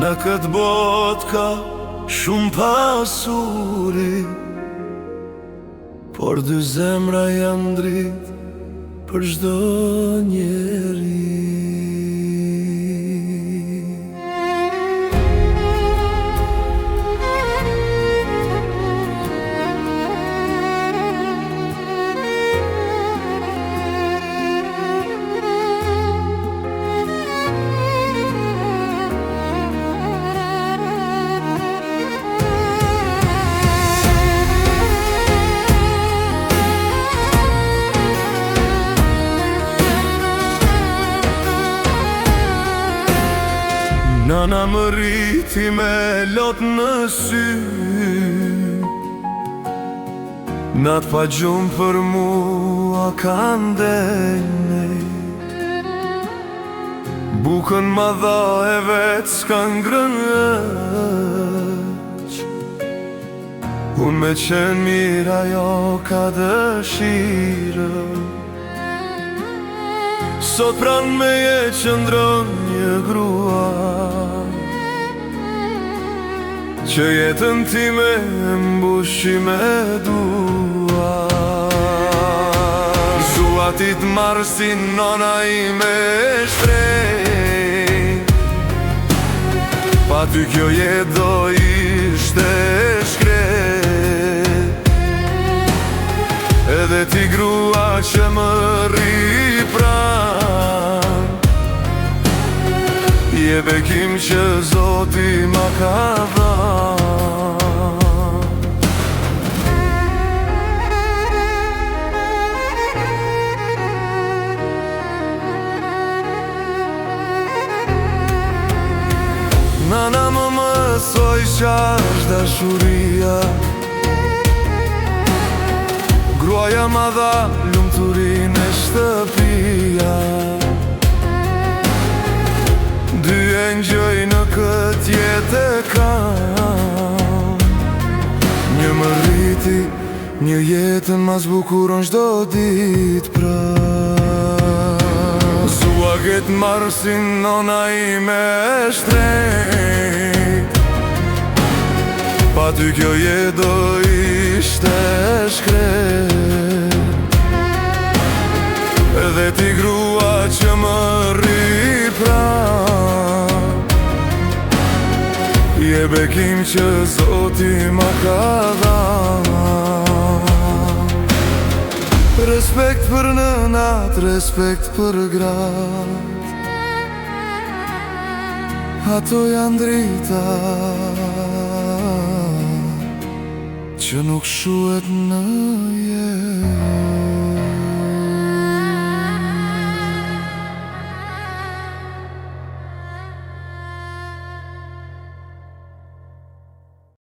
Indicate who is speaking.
Speaker 1: Në këtë botë ka shumë pasuri, por dy zemra janë dritë për çdo njeri. Nana më rriti me lot në sy, natë pa gjumë për mua ka ndenj. Bukën ma dha e vetë s'ka ngrënëq, unë me qenë mira jo ka dëshirë. Sot pran me je qëndron një grua, që jetën time mbushi me dua. Zua ti t'marrë si nona ime shtrejt, pa ty kjo jetë do ishte shkret. Edhe ti grua që më rri pran, je bekim që Zoti ma ka dhan. Nana më mësoj qash dashuria, gruaja ma dha lumturin e shtëpia. Dy engjëj në këtë jetë e kam, një më rriti, një jetën ma zbukuron çdo ditë pra. Zua këtë marrë si nona ime shtrejt, pa ty kjo jetë do ishte shkret. Edhe ti grua që më rri pran, je bekim që Zoti ma ka dhan. Respekt për nënat, respekt për grat, ato janë drita që nuk shuhet në jetë.